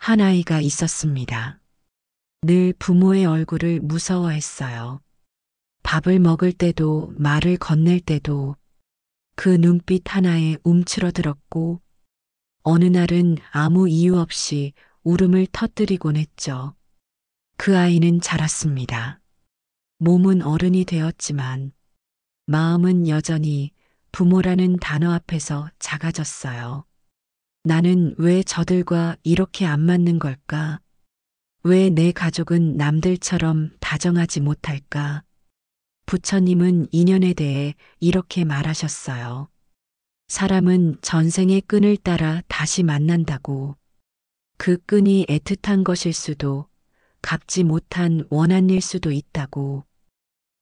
한 아이가 있었습니다. 늘 부모의 얼굴을 무서워했어요. 밥을 먹을 때도 말을 건넬 때도 그 눈빛 하나에 움츠러들었고 어느 날은 아무 이유 없이 울음을 터뜨리곤 했죠. 그 아이는 자랐습니다. 몸은 어른이 되었지만 마음은 여전히 부모라는 단어 앞에서 작아졌어요. 나는 왜 저들과 이렇게 안 맞는 걸까? 왜 내 가족은 남들처럼 다정하지 못할까? 부처님은 인연에 대해 이렇게 말하셨어요. 사람은 전생의 끈을 따라 다시 만난다고. 그 끈이 애틋한 것일 수도 갚지 못한 원한일 수도 있다고.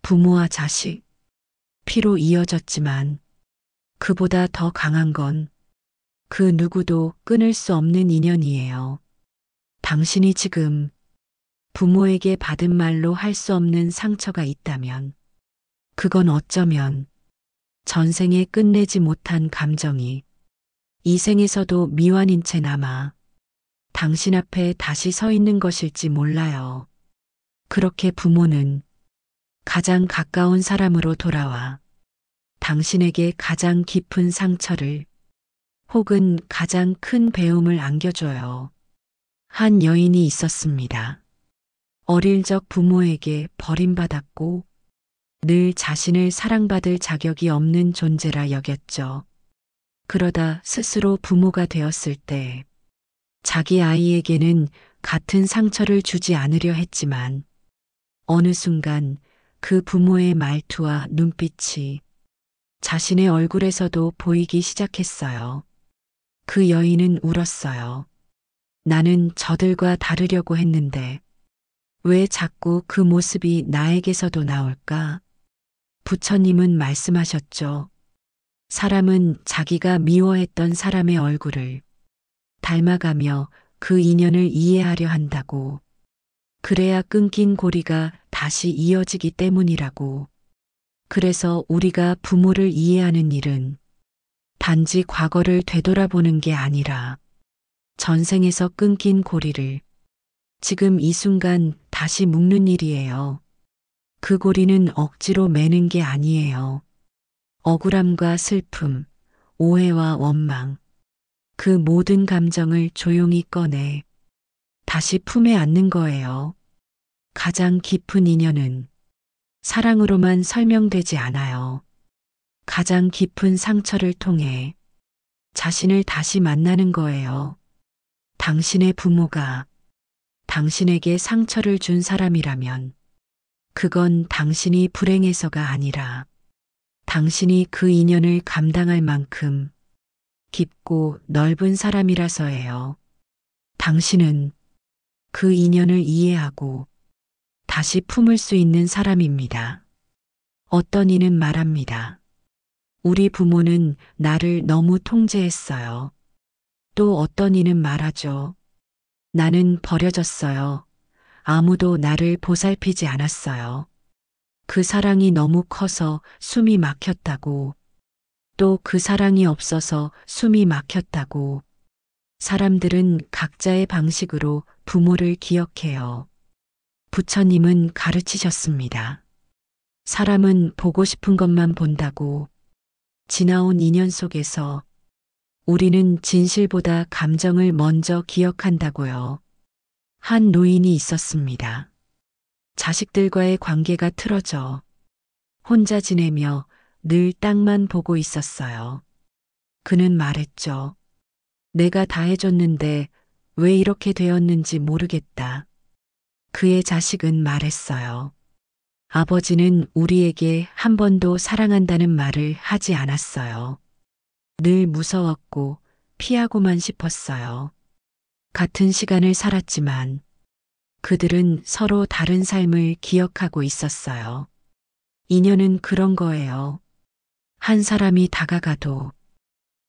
부모와 자식, 피로 이어졌지만 그보다 더 강한 건 그 누구도 끊을 수 없는 인연이에요. 당신이 지금 부모에게 받은 말로 할 수 없는 상처가 있다면 그건 어쩌면 전생에 끝내지 못한 감정이 이 생에서도 미완인 채 남아 당신 앞에 다시 서 있는 것일지 몰라요. 그렇게 부모는 가장 가까운 사람으로 돌아와 당신에게 가장 깊은 상처를 혹은 가장 큰 배움을 안겨줘요. 한 여인이 있었습니다. 어릴 적 부모에게 버림받았고 늘 자신을 사랑받을 자격이 없는 존재라 여겼죠. 그러다 스스로 부모가 되었을 때 자기 아이에게는 같은 상처를 주지 않으려 했지만 어느 순간 그 부모의 말투와 눈빛이 자신의 얼굴에서도 보이기 시작했어요. 그 여인은 울었어요. 나는 저들과 다르려고 했는데 왜 자꾸 그 모습이 나에게서도 나올까? 부처님은 말씀하셨죠. 사람은 자기가 미워했던 사람의 얼굴을 닮아가며 그 인연을 이해하려 한다고. 그래야 끊긴 고리가 다시 이어지기 때문이라고. 그래서 우리가 부모를 이해하는 일은 단지 과거를 되돌아보는 게 아니라 전생에서 끊긴 고리를 지금 이 순간 다시 묶는 일이에요. 그 고리는 억지로 매는 게 아니에요. 억울함과 슬픔, 오해와 원망, 그 모든 감정을 조용히 꺼내 다시 품에 안는 거예요. 가장 깊은 인연은 사랑으로만 설명되지 않아요. 가장 깊은 상처를 통해 자신을 다시 만나는 거예요. 당신의 부모가 당신에게 상처를 준 사람이라면 그건 당신이 불행해서가 아니라 당신이 그 인연을 감당할 만큼 깊고 넓은 사람이라서예요. 당신은 그 인연을 이해하고 다시 품을 수 있는 사람입니다. 어떤 이는 말합니다. 우리 부모는 나를 너무 통제했어요. 또 어떤 이는 말하죠. 나는 버려졌어요. 아무도 나를 보살피지 않았어요. 그 사랑이 너무 커서 숨이 막혔다고. 또 그 사랑이 없어서 숨이 막혔다고. 사람들은 각자의 방식으로 부모를 기억해요. 부처님은 가르치셨습니다. 사람은 보고 싶은 것만 본다고. 지나온 인연 속에서 우리는 진실보다 감정을 먼저 기억한다고요. 한 노인이 있었습니다. 자식들과의 관계가 틀어져 혼자 지내며 늘 땅만 보고 있었어요. 그는 말했죠. 내가 다 해줬는데 왜 이렇게 되었는지 모르겠다. 그의 자식은 말했어요. 아버지는 우리에게 한 번도 사랑한다는 말을 하지 않았어요. 늘 무서웠고 피하고만 싶었어요. 같은 시간을 살았지만 그들은 서로 다른 삶을 기억하고 있었어요. 인연은 그런 거예요. 한 사람이 다가가도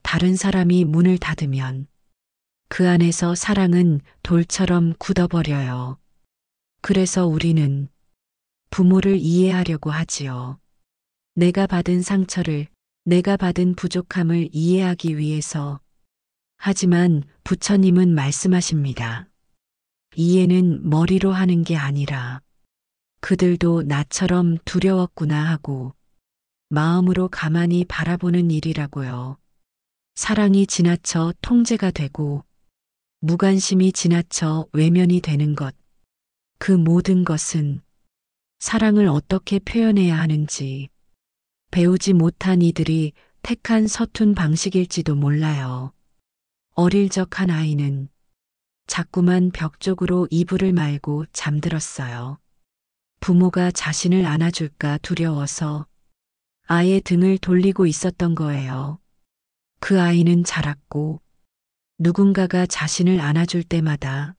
다른 사람이 문을 닫으면 그 안에서 사랑은 돌처럼 굳어버려요. 그래서 우리는 부모를 이해하려고 하지요. 내가 받은 상처를, 내가 받은 부족함을 이해하기 위해서. 하지만 부처님은 말씀하십니다. 이해는 머리로 하는 게 아니라 그들도 나처럼 두려웠구나 하고 마음으로 가만히 바라보는 일이라고요. 사랑이 지나쳐 통제가 되고 무관심이 지나쳐 외면이 되는 것. 그 모든 것은 사랑을 어떻게 표현해야 하는지 배우지 못한 이들이 택한 서툰 방식일지도 몰라요. 어릴 적 한 아이는 자꾸만 벽 쪽으로 이불을 말고 잠들었어요. 부모가 자신을 안아줄까 두려워서 아이의 등을 돌리고 있었던 거예요. 그 아이는 자랐고 누군가가 자신을 안아줄 때마다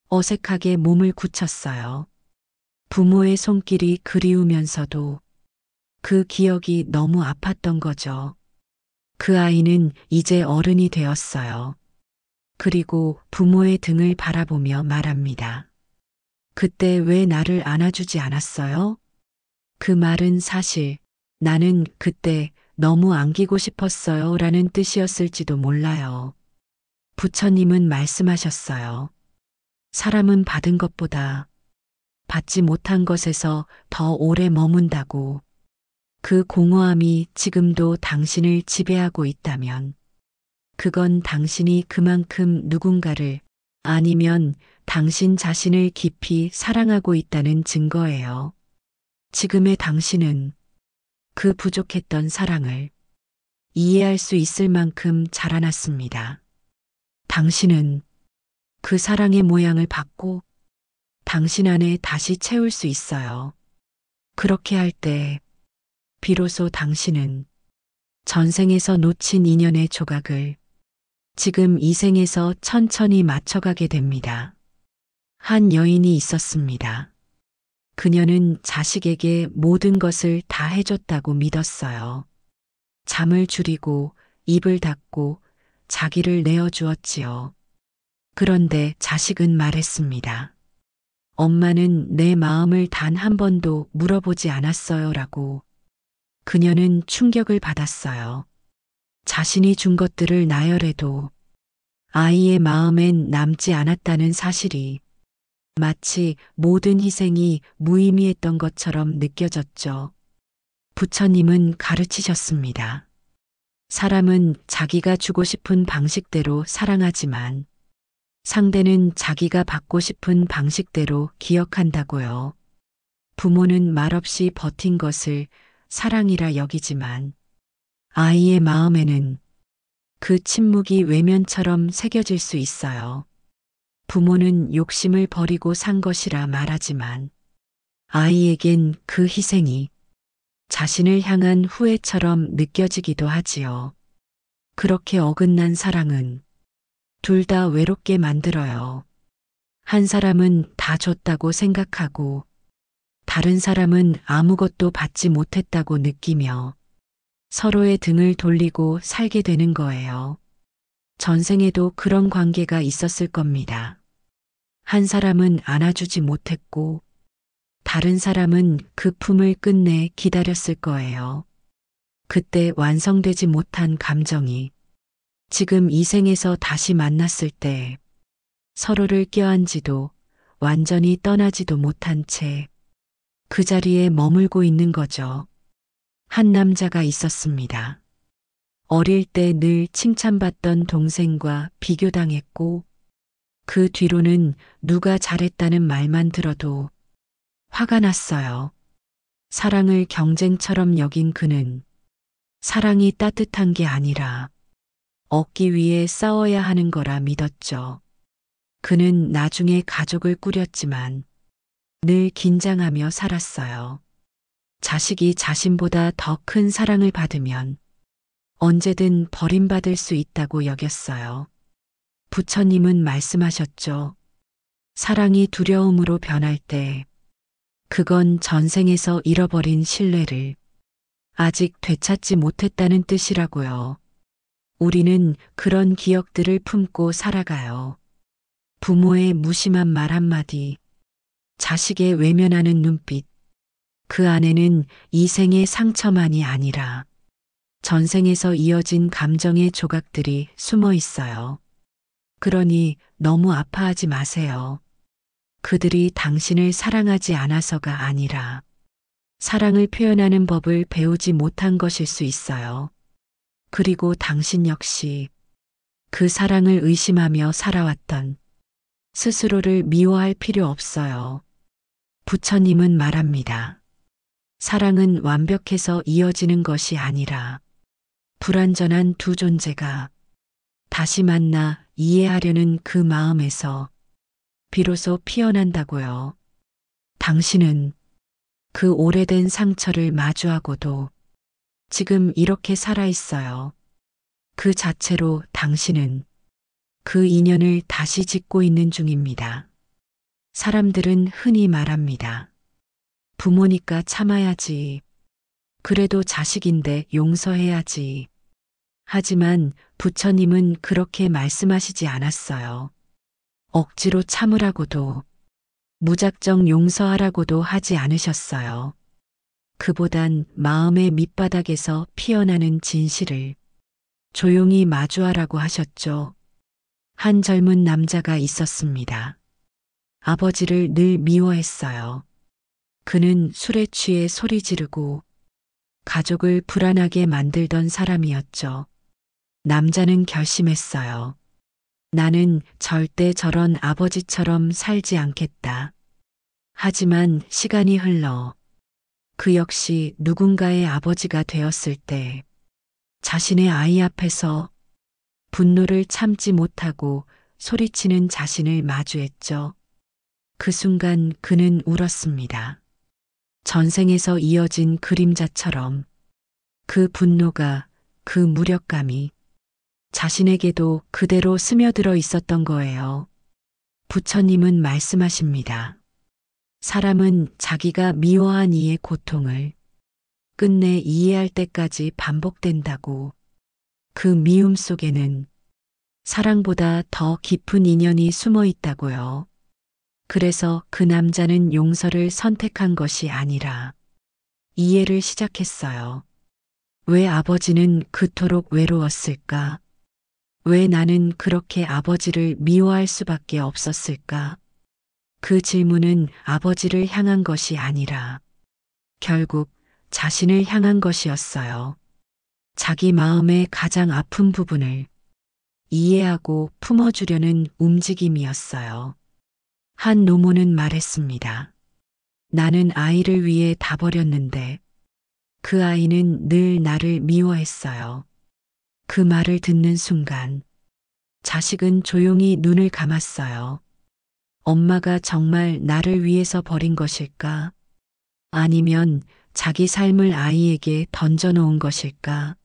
어색하게 몸을 굳혔어요. 부모의 손길이 그리우면서도 그 기억이 너무 아팠던 거죠. 그 아이는 이제 어른이 되었어요. 그리고 부모의 등을 바라보며 말합니다. 그때 왜 나를 안아주지 않았어요? 그 말은 사실 나는 그때 너무 안기고 싶었어요 라는 뜻이었을지도 몰라요. 부처님은 말씀하셨어요. 사람은 받은 것보다 받지 못한 것에서 더 오래 머문다고. 그 공허함이 지금도 당신을 지배하고 있다면 그건 당신이 그만큼 누군가를 아니면 당신 자신을 깊이 사랑하고 있다는 증거예요. 지금의 당신은 그 부족했던 사랑을 이해할 수 있을 만큼 자라났습니다. 당신은 그 사랑의 모양을 받고 당신 안에 다시 채울 수 있어요. 그렇게 할 때 비로소 당신은 전생에서 놓친 인연의 조각을 지금 이 생에서 천천히 맞춰가게 됩니다. 한 여인이 있었습니다. 그녀는 자식에게 모든 것을 다 해줬다고 믿었어요. 잠을 줄이고 입을 닫고 자기를 내어주었지요. 그런데 자식은 말했습니다. 엄마는 내 마음을 단 한 번도 물어보지 않았어요 라고. 그녀는 충격을 받았어요. 자신이 준 것들을 나열해도 아이의 마음엔 남지 않았다는 사실이 마치 모든 희생이 무의미했던 것처럼 느껴졌죠. 부처님은 가르치셨습니다. 사람은 자기가 주고 싶은 방식대로 사랑하지만 상대는 자기가 받고 싶은 방식대로 기억한다고요. 부모는 말없이 버틴 것을 사랑이라 여기지만 아이의 마음에는 그 침묵이 외면처럼 새겨질 수 있어요. 부모는 욕심을 버리고 산 것이라 말하지만 아이에겐 그 희생이 자신을 향한 후회처럼 느껴지기도 하지요. 그렇게 어긋난 사랑은 둘 다 외롭게 만들어요. 한 사람은 다 줬다고 생각하고 다른 사람은 아무것도 받지 못했다고 느끼며 서로의 등을 돌리고 살게 되는 거예요. 전생에도 그런 관계가 있었을 겁니다. 한 사람은 안아주지 못했고 다른 사람은 그 품을 끝내 기다렸을 거예요. 그때 완성되지 못한 감정이 지금 이 생에서 다시 만났을 때 서로를 껴안지도 완전히 떠나지도 못한 채 그 자리에 머물고 있는 거죠. 한 남자가 있었습니다. 어릴 때 늘 칭찬받던 동생과 비교당했고 그 뒤로는 누가 잘했다는 말만 들어도 화가 났어요. 사랑을 경쟁처럼 여긴 그는 사랑이 따뜻한 게 아니라 얻기 위해 싸워야 하는 거라 믿었죠. 그는 나중에 가족을 꾸렸지만 늘 긴장하며 살았어요. 자식이 자신보다 더 큰 사랑을 받으면 언제든 버림받을 수 있다고 여겼어요. 부처님은 말씀하셨죠. 사랑이 두려움으로 변할 때 그건 전생에서 잃어버린 신뢰를 아직 되찾지 못했다는 뜻이라고요. 우리는 그런 기억들을 품고 살아가요. 부모의 무심한 말 한마디, 자식의 외면하는 눈빛, 그 안에는 이 생의 상처만이 아니라 전생에서 이어진 감정의 조각들이 숨어 있어요. 그러니 너무 아파하지 마세요. 그들이 당신을 사랑하지 않아서가 아니라 사랑을 표현하는 법을 배우지 못한 것일 수 있어요. 그리고 당신 역시 그 사랑을 의심하며 살아왔던 스스로를 미워할 필요 없어요. 부처님은 말합니다. 사랑은 완벽해서 이어지는 것이 아니라 불완전한 두 존재가 다시 만나 이해하려는 그 마음에서 비로소 피어난다고요. 당신은 그 오래된 상처를 마주하고도 지금 이렇게 살아있어요. 그 자체로 당신은 그 인연을 다시 짓고 있는 중입니다. 사람들은 흔히 말합니다. 부모니까 참아야지. 그래도 자식인데 용서해야지. 하지만 부처님은 그렇게 말씀하시지 않았어요. 억지로 참으라고도 무작정 용서하라고도 하지 않으셨어요. 그보단 마음의 밑바닥에서 피어나는 진실을 조용히 마주하라고 하셨죠. 한 젊은 남자가 있었습니다. 아버지를 늘 미워했어요. 그는 술에 취해 소리 지르고 가족을 불안하게 만들던 사람이었죠. 남자는 결심했어요. 나는 절대 저런 아버지처럼 살지 않겠다. 하지만 시간이 흘러 그 역시 누군가의 아버지가 되었을 때 자신의 아이 앞에서 분노를 참지 못하고 소리치는 자신을 마주했죠. 그 순간 그는 울었습니다. 전생에서 이어진 그림자처럼 그 분노가, 그 무력감이 자신에게도 그대로 스며들어 있었던 거예요. 부처님은 말씀하십니다. 사람은 자기가 미워한 이의 고통을 끝내 이해할 때까지 반복된다고. 그 미움 속에는 사랑보다 더 깊은 인연이 숨어 있다고요. 그래서 그 남자는 용서를 선택한 것이 아니라 이해를 시작했어요. 왜 아버지는 그토록 외로웠을까? 왜 나는 그렇게 아버지를 미워할 수밖에 없었을까? 그 질문은 아버지를 향한 것이 아니라 결국 자신을 향한 것이었어요. 자기 마음의 가장 아픈 부분을 이해하고 품어주려는 움직임이었어요. 한 노모는 말했습니다. 나는 아이를 위해 다 버렸는데 그 아이는 늘 나를 미워했어요. 그 말을 듣는 순간 자식은 조용히 눈을 감았어요. 엄마가 정말 나를 위해서 버린 것일까? 아니면 자기 삶을 아이에게 던져놓은 것일까?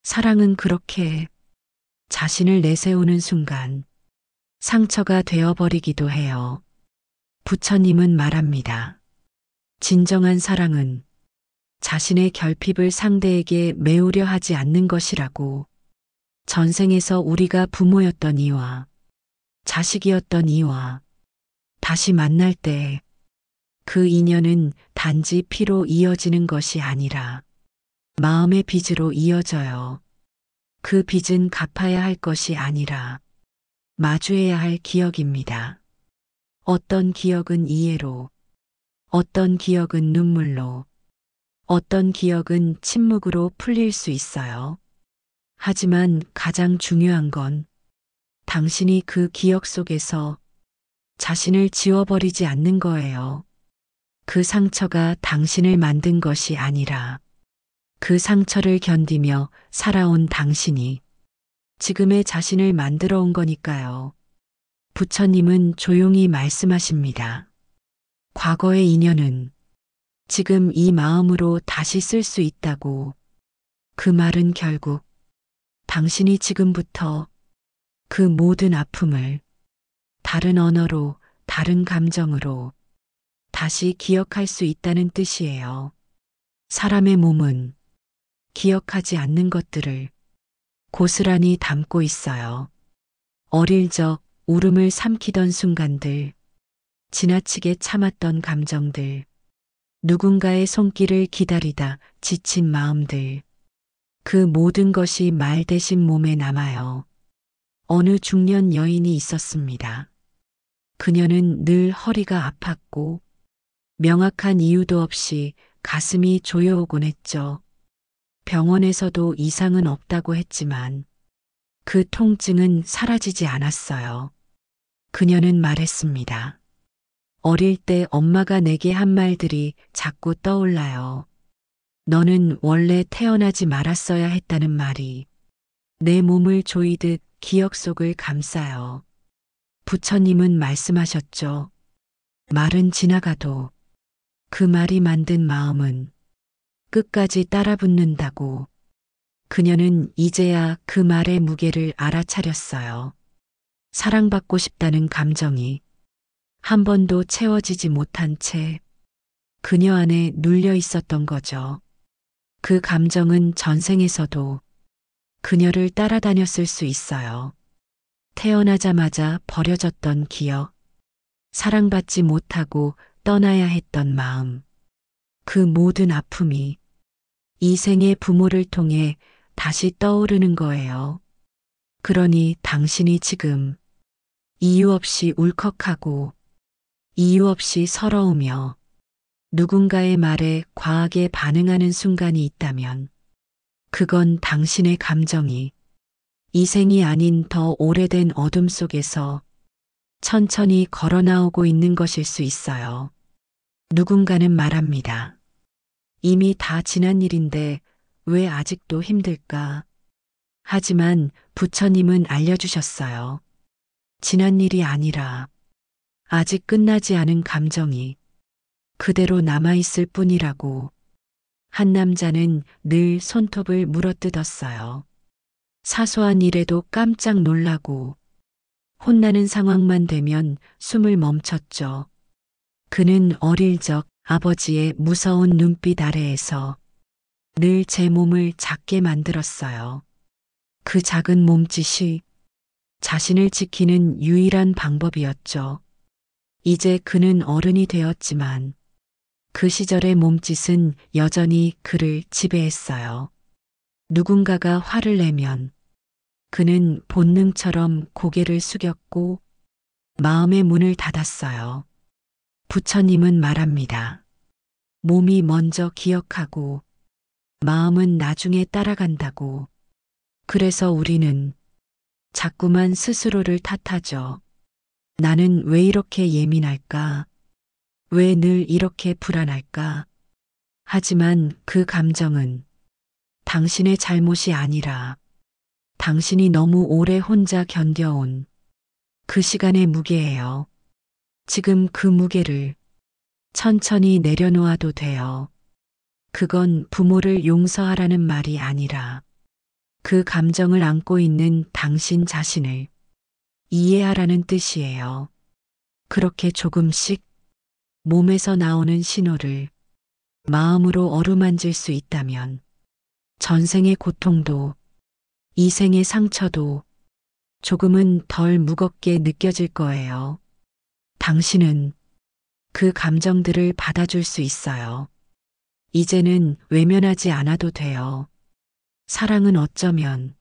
사랑은 그렇게 자신을 내세우는 순간 상처가 되어버리기도 해요. 부처님은 말합니다. 진정한 사랑은 자신의 결핍을 상대에게 메우려 하지 않는 것이라고. 전생에서 우리가 부모였던 이와 자식이었던 이와 다시 만날 때 그 인연은 단지 피로 이어지는 것이 아니라 마음의 빚으로 이어져요. 그 빚은 갚아야 할 것이 아니라 마주해야 할 기억입니다. 어떤 기억은 이해로, 어떤 기억은 눈물로, 어떤 기억은 침묵으로 풀릴 수 있어요. 하지만 가장 중요한 건 당신이 그 기억 속에서 자신을 지워버리지 않는 거예요. 그 상처가 당신을 만든 것이 아니라 그 상처를 견디며 살아온 당신이 지금의 자신을 만들어 온 거니까요. 부처님은 조용히 말씀하십니다. 과거의 인연은 지금 이 마음으로 다시 쓸 수 있다고. 그 말은 결국 당신이 지금부터 그 모든 아픔을 다른 언어로, 다른 감정으로 다시 기억할 수 있다는 뜻이에요. 사람의 몸은 기억하지 않는 것들을 고스란히 담고 있어요. 어릴 적 울음을 삼키던 순간들, 지나치게 참았던 감정들, 누군가의 손길을 기다리다 지친 마음들, 그 모든 것이 말 대신 몸에 남아요. 어느 중년 여인이 있었습니다. 그녀는 늘 허리가 아팠고 명확한 이유도 없이 가슴이 조여오곤 했죠. 병원에서도 이상은 없다고 했지만 그 통증은 사라지지 않았어요. 그녀는 말했습니다. 어릴 때 엄마가 내게 한 말들이 자꾸 떠올라요. 너는 원래 태어나지 말았어야 했다는 말이 내 몸을 조이듯 기억 속을 감싸요. 부처님은 말씀하셨죠. 말은 지나가도 그 말이 만든 마음은 끝까지 따라붙는다고. 그녀는 이제야 그 말의 무게를 알아차렸어요. 사랑받고 싶다는 감정이 한 번도 채워지지 못한 채 그녀 안에 눌려 있었던 거죠. 그 감정은 전생에서도 그녀를 따라다녔을 수 있어요. 태어나자마자 버려졌던 기억, 사랑받지 못하고 떠나야 했던 마음, 그 모든 아픔이 이 생의 부모를 통해 다시 떠오르는 거예요. 그러니 당신이 지금 이유 없이 울컥하고 이유 없이 서러우며 누군가의 말에 과하게 반응하는 순간이 있다면 그건 당신의 감정이 이 생이 아닌 더 오래된 어둠 속에서 천천히 걸어 나오고 있는 것일 수 있어요. 누군가는 말합니다. 이미 다 지난 일인데 왜 아직도 힘들까? 하지만 부처님은 알려주셨어요. 지난 일이 아니라 아직 끝나지 않은 감정이 그대로 남아있을 뿐이라고. 한 남자는 늘 손톱을 물어뜯었어요. 사소한 일에도 깜짝 놀라고 혼나는 상황만 되면 숨을 멈췄죠. 그는 어릴 적 아버지의 무서운 눈빛 아래에서 늘 제 몸을 작게 만들었어요. 그 작은 몸짓이 자신을 지키는 유일한 방법이었죠. 이제 그는 어른이 되었지만 그 시절의 몸짓은 여전히 그를 지배했어요. 누군가가 화를 내면 그는 본능처럼 고개를 숙였고 마음의 문을 닫았어요. 부처님은 말합니다. 몸이 먼저 기억하고 마음은 나중에 따라간다고. 그래서 우리는 자꾸만 스스로를 탓하죠. 나는 왜 이렇게 예민할까? 왜 늘 이렇게 불안할까? 하지만 그 감정은 당신의 잘못이 아니라 당신이 너무 오래 혼자 견뎌온 그 시간의 무게예요. 지금 그 무게를 천천히 내려놓아도 돼요. 그건 부모를 용서하라는 말이 아니라 그 감정을 안고 있는 당신 자신을 이해하라는 뜻이에요. 그렇게 조금씩 몸에서 나오는 신호를 마음으로 어루만질 수 있다면 전생의 고통도 이 생의 상처도 조금은 덜 무겁게 느껴질 거예요. 당신은 그 감정들을 받아줄 수 있어요. 이제는 외면하지 않아도 돼요. 사랑은 어쩌면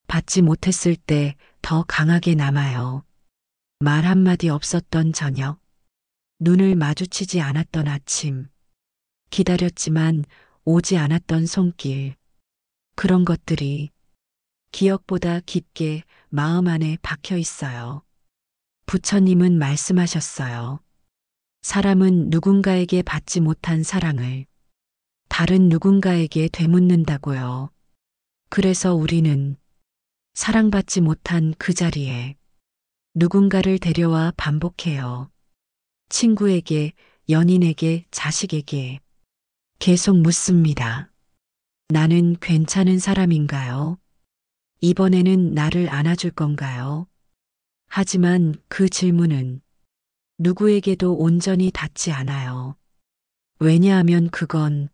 받지 못했을 때 더 강하게 남아요. 말 한마디 없었던 저녁, 눈을 마주치지 않았던 아침, 기다렸지만 오지 않았던 손길, 그런 것들이 기억보다 깊게 마음 안에 박혀 있어요. 부처님은 말씀하셨어요. 사람은 누군가에게 받지 못한 사랑을 다른 누군가에게 되묻는다고요. 그래서 우리는 사랑받지 못한 그 자리에 누군가를 데려와 반복해요. 친구에게, 연인에게, 자식에게 계속 묻습니다. 나는 괜찮은 사람인가요? 이번에는 나를 안아줄 건가요? 하지만 그 질문은 누구에게도 온전히 닿지 않아요. 왜냐하면 그건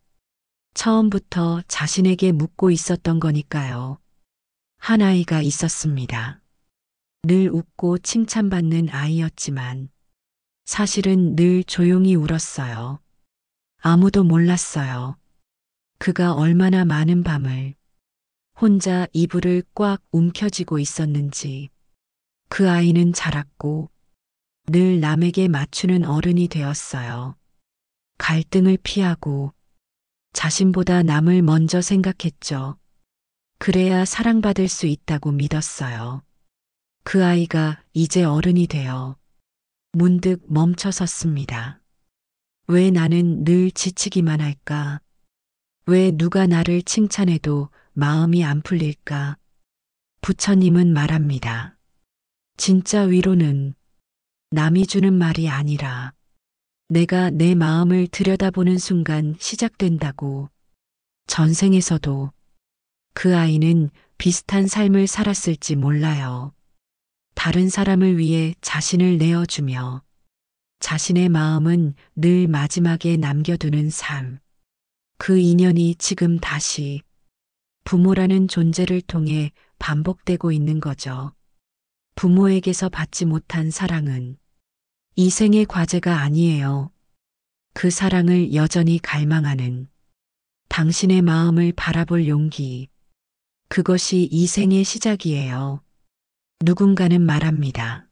처음부터 자신에게 묻고 있었던 거니까요. 한 아이가 있었습니다. 늘 웃고 칭찬받는 아이였지만 사실은 늘 조용히 울었어요. 아무도 몰랐어요. 그가 얼마나 많은 밤을 혼자 이불을 꽉 움켜쥐고 있었는지. 그 아이는 자랐고 늘 남에게 맞추는 어른이 되었어요. 갈등을 피하고 자신보다 남을 먼저 생각했죠. 그래야 사랑받을 수 있다고 믿었어요. 그 아이가 이제 어른이 되어 문득 멈춰 섰습니다. 왜 나는 늘 지치기만 할까? 왜 누가 나를 칭찬해도 마음이 안 풀릴까? 부처님은 말합니다. 진짜 위로는 남이 주는 말이 아니라 내가 내 마음을 들여다보는 순간 시작된다고. 전생에서도 그 아이는 비슷한 삶을 살았을지 몰라요. 다른 사람을 위해 자신을 내어주며 자신의 마음은 늘 마지막에 남겨두는 삶. 그 인연이 지금 다시 부모라는 존재를 통해 반복되고 있는 거죠. 부모에게서 받지 못한 사랑은 이 생의 과제가 아니에요. 그 사랑을 여전히 갈망하는 당신의 마음을 바라볼 용기. 그것이 이 생의 시작이에요. 누군가는 말합니다.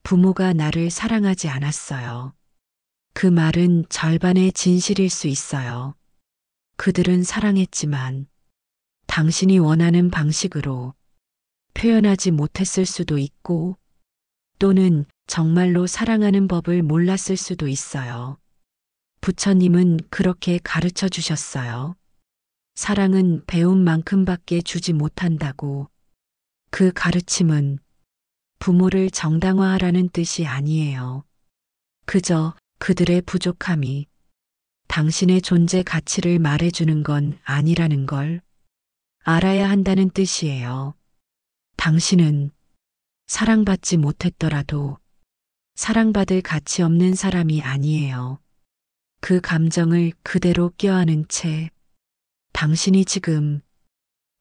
부모가 나를 사랑하지 않았어요. 그 말은 절반의 진실일 수 있어요. 그들은 사랑했지만 당신이 원하는 방식으로 표현하지 못했을 수도 있고 또는 정말로 사랑하는 법을 몰랐을 수도 있어요. 부처님은 그렇게 가르쳐 주셨어요. 사랑은 배운 만큼밖에 주지 못한다고. 그 가르침은 부모를 정당화하라는 뜻이 아니에요. 그저 그들의 부족함이 당신의 존재 가치를 말해주는 건 아니라는 걸 알아야 한다는 뜻이에요. 당신은 사랑받지 못했더라도 사랑받을 가치 없는 사람이 아니에요. 그 감정을 그대로 껴안은 채 당신이 지금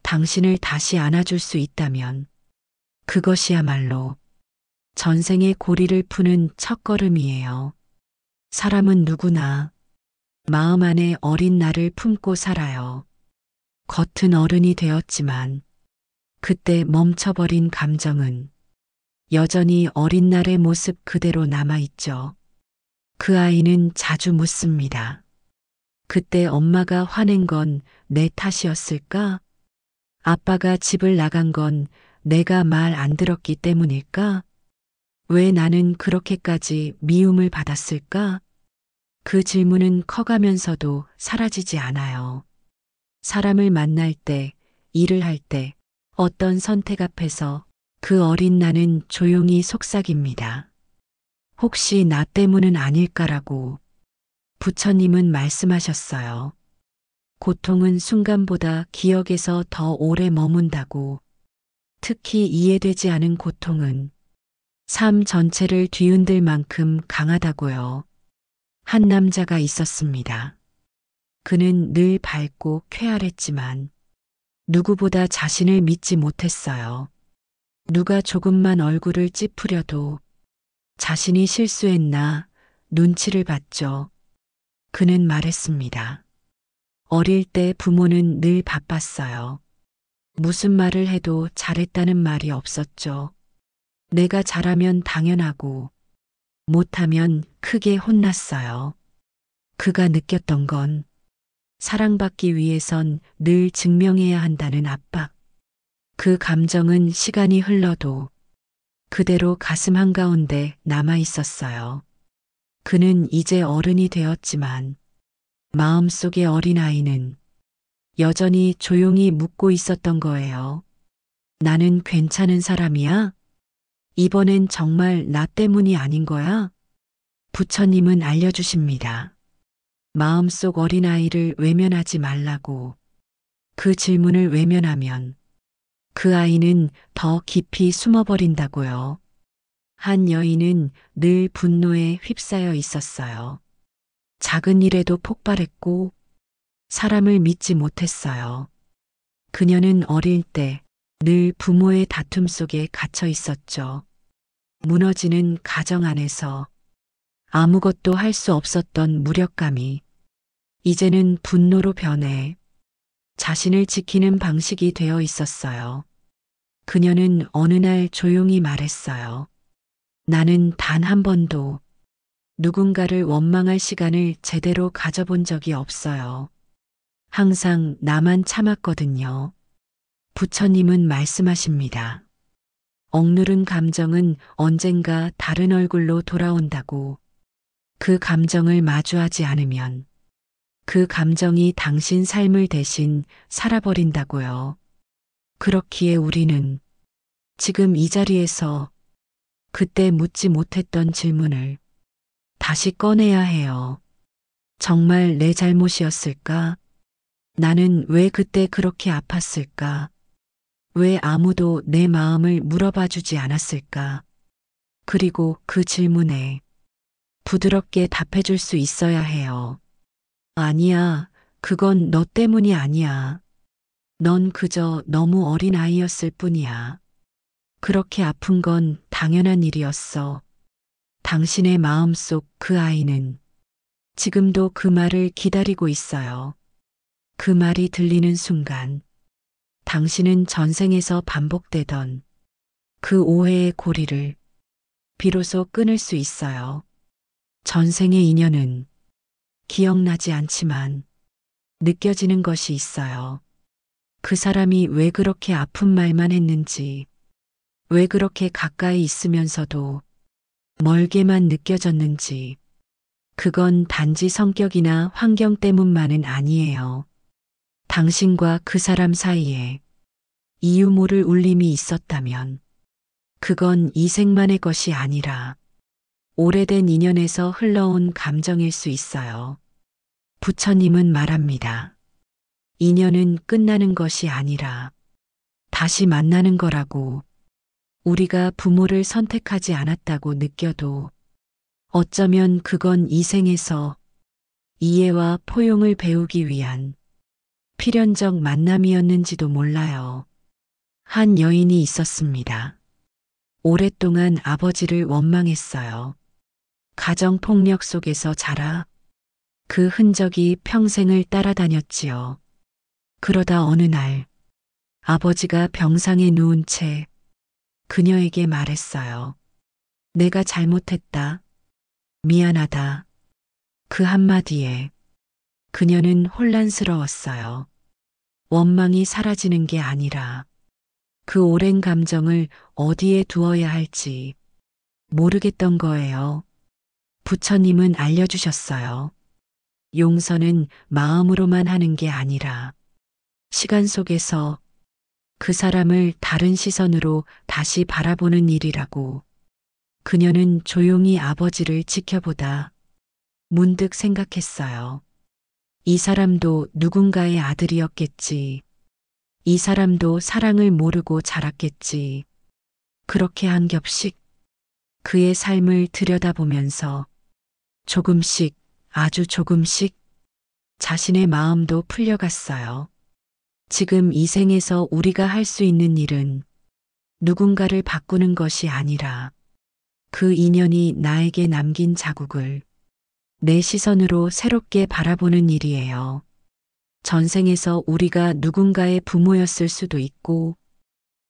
당신을 다시 안아줄 수 있다면 그것이야말로 전생의 고리를 푸는 첫걸음이에요. 사람은 누구나 마음 안에 어린 나를 품고 살아요. 겉은 어른이 되었지만 그때 멈춰버린 감정은 여전히 어린 날의 모습 그대로 남아있죠. 그 아이는 자주 묻습니다. 그때 엄마가 화낸 건 내 탓이었을까? 아빠가 집을 나간 건 내가 말 안 들었기 때문일까? 왜 나는 그렇게까지 미움을 받았을까? 그 질문은 커가면서도 사라지지 않아요. 사람을 만날 때, 일을 할 때, 어떤 선택 앞에서 그 어린 나는 조용히 속삭입니다. 혹시 나 때문은 아닐까라고 부처님은 말씀하셨어요. 고통은 순간보다 기억에서 더 오래 머문다고. 특히 이해되지 않은 고통은 삶 전체를 뒤흔들 만큼 강하다고요. 한 남자가 있었습니다. 그는 늘 밝고 쾌활했지만 누구보다 자신을 믿지 못했어요. 누가 조금만 얼굴을 찌푸려도 자신이 실수했나 눈치를 봤죠. 그는 말했습니다. 어릴 때 부모는 늘 바빴어요. 무슨 말을 해도 잘했다는 말이 없었죠. 내가 잘하면 당연하고 못하면 크게 혼났어요. 그가 느꼈던 건 사랑받기 위해선 늘 증명해야 한다는 압박. 그 감정은 시간이 흘러도 그대로 가슴 한가운데 남아 있었어요. 그는 이제 어른이 되었지만 마음속의 어린아이는 여전히 조용히 묻고 있었던 거예요. 나는 괜찮은 사람이야? 이번엔 정말 나 때문이 아닌 거야? 부처님은 알려주십니다. 마음속 어린아이를 외면하지 말라고. 그 질문을 외면하면 그 아이는 더 깊이 숨어버린다고요. 한 여인은 늘 분노에 휩싸여 있었어요. 작은 일에도 폭발했고 사람을 믿지 못했어요. 그녀는 어릴 때 늘 부모의 다툼 속에 갇혀 있었죠. 무너지는 가정 안에서 아무것도 할 수 없었던 무력감이 이제는 분노로 변해 자신을 지키는 방식이 되어 있었어요. 그녀는 어느 날 조용히 말했어요. 나는 단 한 번도 누군가를 원망할 시간을 제대로 가져본 적이 없어요. 항상 나만 참았거든요. 부처님은 말씀하십니다. 억누른 감정은 언젠가 다른 얼굴로 돌아온다고. 그 감정을 마주하지 않으면 그 감정이 당신 삶을 대신 살아버린다고요. 그렇기에 우리는 지금 이 자리에서 그때 묻지 못했던 질문을 다시 꺼내야 해요. 정말 내 잘못이었을까? 나는 왜 그때 그렇게 아팠을까? 왜 아무도 내 마음을 물어봐 주지 않았을까? 그리고 그 질문에 부드럽게 답해 줄 수 있어야 해요. 아니야, 그건 너 때문이 아니야. 넌 그저 너무 어린 아이였을 뿐이야. 그렇게 아픈 건 당연한 일이었어. 당신의 마음속 그 아이는 지금도 그 말을 기다리고 있어요. 그 말이 들리는 순간 당신은 전생에서 반복되던 그 오해의 고리를 비로소 끊을 수 있어요. 전생의 인연은 기억나지 않지만 느껴지는 것이 있어요. 그 사람이 왜 그렇게 아픈 말만 했는지, 왜 그렇게 가까이 있으면서도 멀게만 느껴졌는지, 그건 단지 성격이나 환경 때문만은 아니에요. 당신과 그 사람 사이에 이유 모를 울림이 있었다면, 그건 이 생만의 것이 아니라 오래된 인연에서 흘러온 감정일 수 있어요. 부처님은 말합니다. 인연은 끝나는 것이 아니라 다시 만나는 거라고. 우리가 부모를 선택하지 않았다고 느껴도 어쩌면 그건 이 생에서 이해와 포용을 배우기 위한 필연적 만남이었는지도 몰라요. 한 여인이 있었습니다. 오랫동안 아버지를 원망했어요. 가정폭력 속에서 자라 그 흔적이 평생을 따라다녔지요. 그러다 어느 날 아버지가 병상에 누운 채 그녀에게 말했어요. 내가 잘못했다. 미안하다. 그 한마디에 그녀는 혼란스러웠어요. 원망이 사라지는 게 아니라 그 오랜 감정을 어디에 두어야 할지 모르겠던 거예요. 부처님은 알려주셨어요. 용서는 마음으로만 하는 게 아니라 시간 속에서 그 사람을 다른 시선으로 다시 바라보는 일이라고. 그녀는 조용히 아버지를 지켜보다 문득 생각했어요. 이 사람도 누군가의 아들이었겠지. 이 사람도 사랑을 모르고 자랐겠지. 그렇게 한 겹씩 그의 삶을 들여다보면서 조금씩, 아주 조금씩 자신의 마음도 풀려갔어요. 지금 이 생에서 우리가 할 수 있는 일은 누군가를 바꾸는 것이 아니라 그 인연이 나에게 남긴 자국을 내 시선으로 새롭게 바라보는 일이에요. 전생에서 우리가 누군가의 부모였을 수도 있고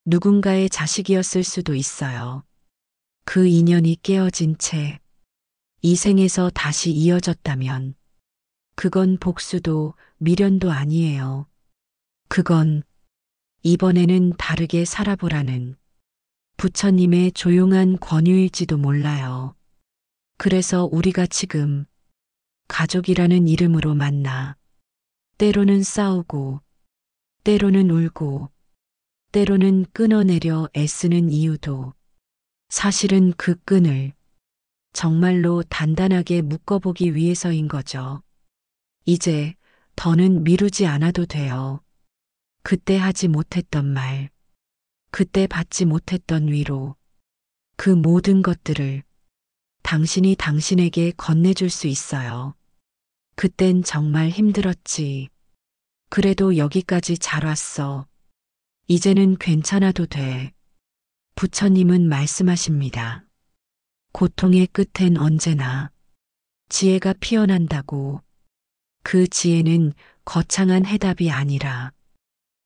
누군가의 자식이었을 수도 있어요. 그 인연이 깨어진 채 이 생에서 다시 이어졌다면 그건 복수도 미련도 아니에요. 그건 이번에는 다르게 살아보라는 부처님의 조용한 권유일지도 몰라요. 그래서 우리가 지금 가족이라는 이름으로 만나 때로는 싸우고 때로는 울고 때로는 끊어내려 애쓰는 이유도 사실은 그 끈을 정말로 단단하게 묶어보기 위해서인 거죠. 이제 더는 미루지 않아도 돼요. 그때 하지 못했던 말, 그때 받지 못했던 위로, 그 모든 것들을 당신이 당신에게 건네줄 수 있어요. 그땐 정말 힘들었지. 그래도 여기까지 잘 왔어. 이제는 괜찮아도 돼. 부처님은 말씀하십니다. 고통의 끝엔 언제나 지혜가 피어난다고. 그 지혜는 거창한 해답이 아니라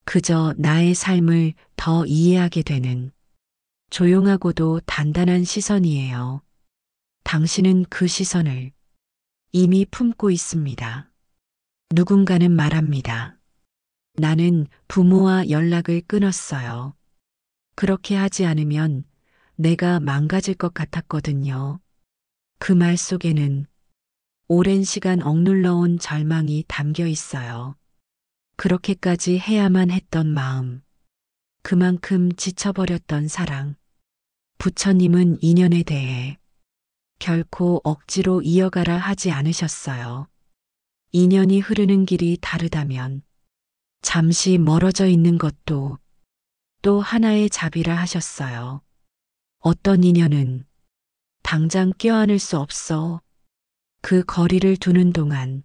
그저 나의 삶을 더 이해하게 되는 조용하고도 단단한 시선이에요. 당신은 그 시선을 이미 품고 있습니다. 누군가는 말합니다. 나는 부모와 연락을 끊었어요. 그렇게 하지 않으면 내가 망가질 것 같았거든요. 그 말 속에는 오랜 시간 억눌러온 절망이 담겨 있어요. 그렇게까지 해야만 했던 마음, 그만큼 지쳐버렸던 사랑. 부처님은 인연에 대해 결코 억지로 이어가라 하지 않으셨어요. 인연이 흐르는 길이 다르다면 잠시 멀어져 있는 것도 또 하나의 자비라 하셨어요. 어떤 인연은 당장 껴안을 수 없어 그 거리를 두는 동안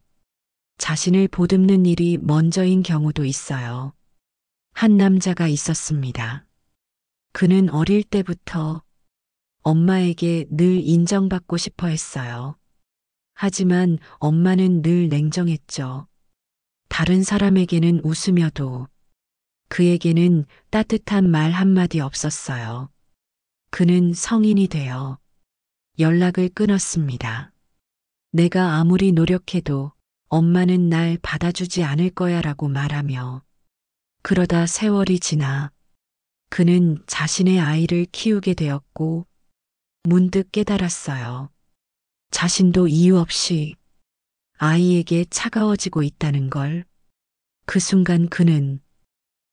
자신을 보듬는 일이 먼저인 경우도 있어요. 한 남자가 있었습니다. 그는 어릴 때부터 엄마에게 늘 인정받고 싶어 했어요. 하지만 엄마는 늘 냉정했죠. 다른 사람에게는 웃으며도 그에게는 따뜻한 말 한마디 없었어요. 그는 성인이 되어 연락을 끊었습니다. 내가 아무리 노력해도 엄마는 날 받아주지 않을 거야 라고 말하며 그러다 세월이 지나 그는 자신의 아이를 키우게 되었고 문득 깨달았어요. 자신도 이유 없이 아이에게 차가워지고 있다는 걸. 그 순간 그는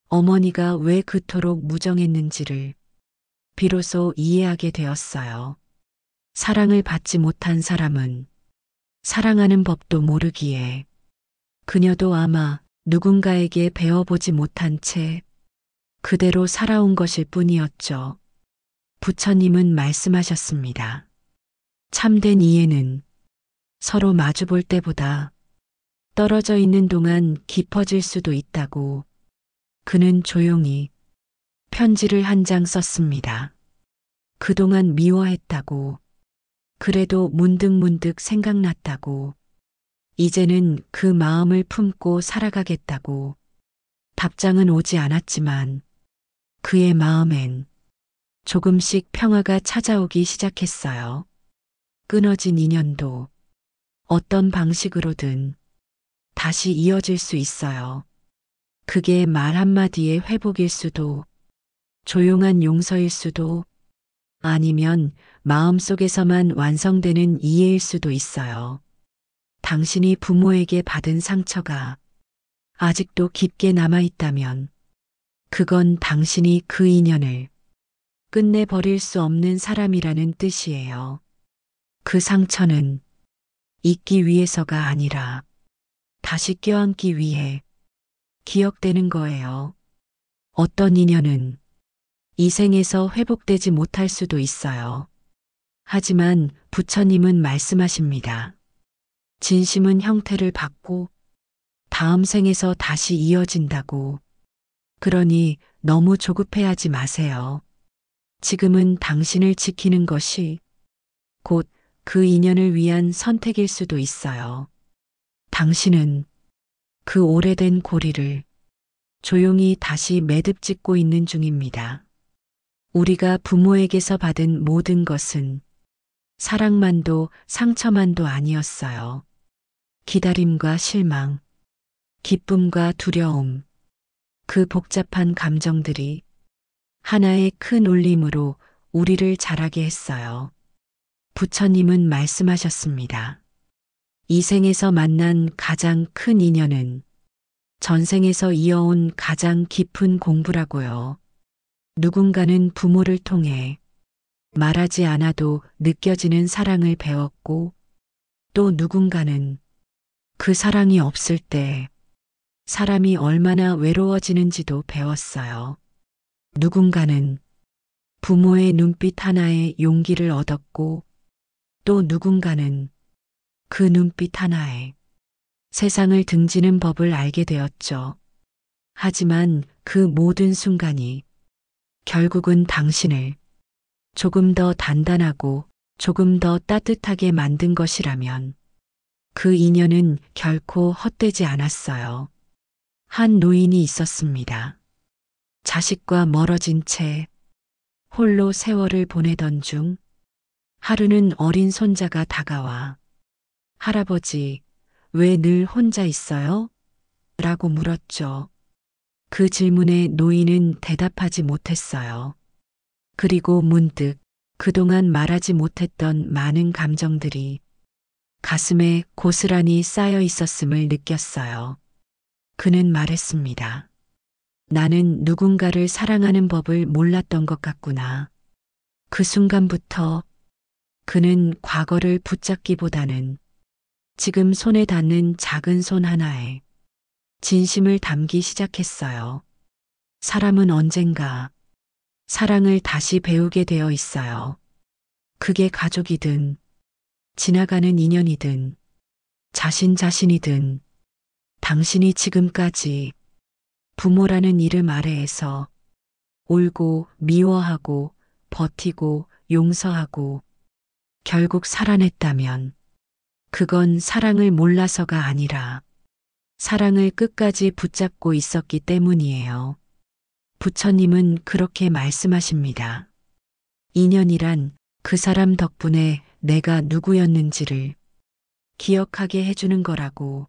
어머니가 왜 그토록 무정했는지를 비로소 이해하게 되었어요. 사랑을 받지 못한 사람은 사랑하는 법도 모르기에 그녀도 아마 누군가에게 배워보지 못한 채 그대로 살아온 것일 뿐이었죠. 부처님은 말씀하셨습니다. 참된 이해는 서로 마주볼 때보다 떨어져 있는 동안 깊어질 수도 있다고. 그는 조용히 편지를 한 장 썼습니다. 그동안 미워했다고. 그래도 문득문득 생각났다고. 이제는 그 마음을 품고 살아가겠다고. 답장은 오지 않았지만 그의 마음엔 조금씩 평화가 찾아오기 시작했어요. 끊어진 인연도 어떤 방식으로든 다시 이어질 수 있어요. 그게 말 한마디의 회복일 수도, 조용한 용서일 수도, 아니면 마음속에서만 완성되는 이해일 수도 있어요. 당신이 부모에게 받은 상처가 아직도 깊게 남아있다면 그건 당신이 그 인연을 끝내버릴 수 없는 사람이라는 뜻이에요. 그 상처는 잊기 위해서가 아니라 다시 껴안기 위해 기억되는 거예요. 어떤 인연은 이 생에서 회복되지 못할 수도 있어요. 하지만 부처님은 말씀하십니다. 진심은 형태를 받고 다음 생에서 다시 이어진다고. 그러니 너무 조급해하지 마세요. 지금은 당신을 지키는 것이 곧 그 인연을 위한 선택일 수도 있어요. 당신은 그 오래된 고리를 조용히 다시 매듭 짓고 있는 중입니다. 우리가 부모에게서 받은 모든 것은 사랑만도 상처만도 아니었어요. 기다림과 실망, 기쁨과 두려움, 그 복잡한 감정들이 하나의 큰 울림으로 우리를 자라게 했어요. 부처님은 말씀하셨습니다. 이 생에서 만난 가장 큰 인연은 전생에서 이어온 가장 깊은 공부라고요. 누군가는 부모를 통해 말하지 않아도 느껴지는 사랑을 배웠고 또 누군가는 그 사랑이 없을 때 사람이 얼마나 외로워지는지도 배웠어요. 누군가는 부모의 눈빛 하나에 용기를 얻었고 또 누군가는 그 눈빛 하나에 세상을 등지는 법을 알게 되었죠. 하지만 그 모든 순간이 결국은 당신을 조금 더 단단하고 조금 더 따뜻하게 만든 것이라면 그 인연은 결코 헛되지 않았어요. 한 노인이 있었습니다. 자식과 멀어진 채 홀로 세월을 보내던 중 하루는 어린 손자가 다가와 할아버지, 왜 늘 혼자 있어요? 라고 물었죠. 그 질문에 노인은 대답하지 못했어요. 그리고 문득 그동안 말하지 못했던 많은 감정들이 가슴에 고스란히 쌓여 있었음을 느꼈어요. 그는 말했습니다. 나는 누군가를 사랑하는 법을 몰랐던 것 같구나. 그 순간부터 그는 과거를 붙잡기보다는 지금 손에 닿는 작은 손 하나에 진심을 담기 시작했어요. 사람은 언젠가 사랑을 다시 배우게 되어 있어요. 그게 가족이든 지나가는 인연이든 자신이든 당신이 지금까지 부모라는 이름 아래에서 울고 미워하고 버티고 용서하고 결국 살아냈다면 그건 사랑을 몰라서가 아니라 사랑을 끝까지 붙잡고 있었기 때문이에요. 부처님은 그렇게 말씀하십니다. 인연이란 그 사람 덕분에 내가 누구였는지를 기억하게 해주는 거라고.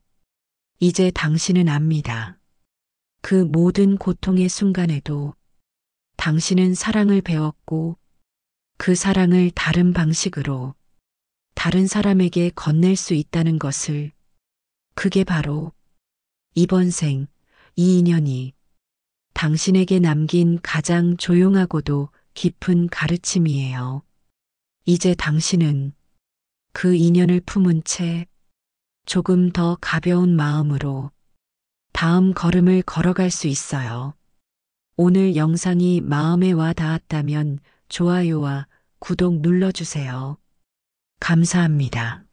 이제 당신은 압니다. 그 모든 고통의 순간에도 당신은 사랑을 배웠고 그 사랑을 다른 방식으로 다른 사람에게 건넬 수 있다는 것을. 그게 바로 이번 생, 이 인연이 당신에게 남긴 가장 조용하고도 깊은 가르침이에요. 이제 당신은 그 인연을 품은 채 조금 더 가벼운 마음으로 다음 걸음을 걸어갈 수 있어요. 오늘 영상이 마음에 와 닿았다면 좋아요와 구독 눌러주세요. 감사합니다.